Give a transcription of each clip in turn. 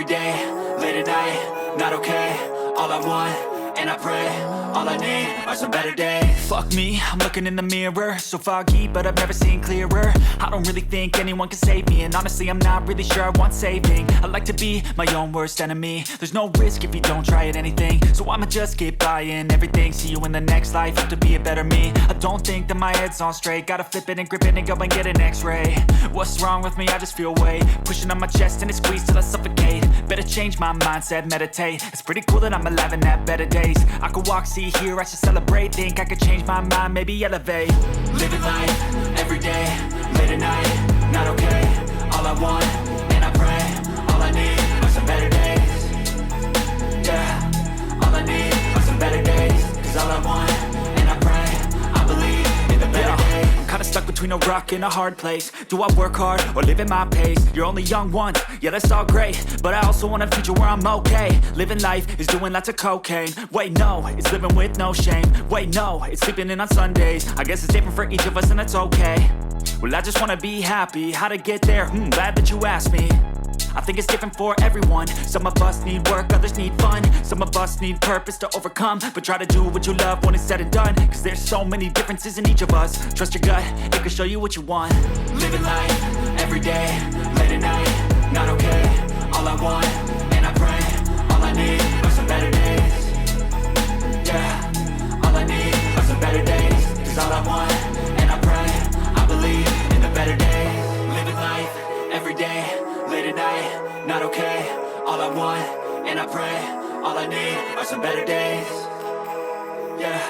day, late at night, not okay. All I want, and I pray, all I need are some better days. Fuck me, I'm looking in the mirror, so foggy, but I've never seen clearer. I don't really think anyone can save me, and honestly I'm not really sure I want saving. I like to be my own worst enemy. There's no risk if you don't try at anything, so I'ma just keep buying everything. See you in the next life, have to be a better me. I don't think that my head's on straight, gotta flip it and grip it and go and get an x-ray. What's wrong with me? I just feel weight pushing on my chest and it squeezes till I suffocate. Better change my mindset, meditate. It's pretty cool that I'm alive and have better days. I could walk, see, hear, I should celebrate. Think I could change my mind, maybe elevate. Living life, every day, late at night, not okay. All I want, and I pray, all I need are some better days. Yeah, all I need are some better days. Cause all I want, and I pray, I believe in the better days. I'm kinda stuck between a rock and a hard place. Do I work hard or live at my pace? You're only young once, yeah that's all great, but I also want a future where I'm okay. Living life is doing lots of cocaine. Wait no, it's living with no shame. Wait no, it's sleeping in on Sundays. I guess it's different for each of us and that's okay. Well I just wanna be happy, how to get there? Glad that you asked me. I think it's different for everyone. Some of us need work, others need fun. Some of us need purpose to overcome. But try to do what you love when it's said and done. Cause there's so many differences in each of us. Trust your gut, it can show you what you want. Living life, every day, late at night, not okay. All I want, and I pray, all I need are some better days. Yeah, all I need are some better days. Cause all I want, and I pray, I believe in the better days. Living life, every day, late at night, not okay. All I want, and I pray, all I need are some better days. Yeah,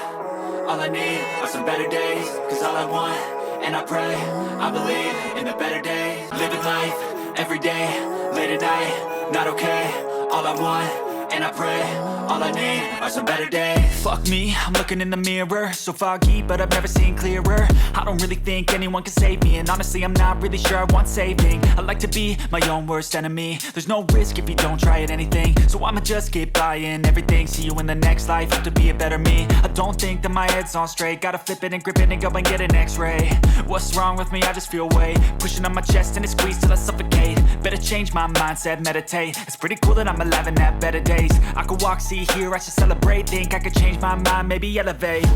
all I need are some better days. Cause all I want, and I pray, I believe in the better days. Living life, every day, late at night, not okay. All I want, and I pray, all I need are some better days. Fuck me, I'm looking in the mirror, so foggy, but I've never seen clearer. I don't really think anyone can save me, and honestly I'm not really sure I want saving. I like to be my own worst enemy. There's no risk if you don't try at anything, so I'ma just keep buying everything. See you in the next life, have to be a better me. I don't think that my head's on straight, gotta flip it and grip it and go and get an x-ray. What's wrong with me? I just feel weight pushing on my chest and it squeezes till I suffocate. Better change my mindset, meditate. It's pretty cool that I'm alive and have better days. I could walk, see, hear, I should celebrate. Think I could change my mind, maybe elevate.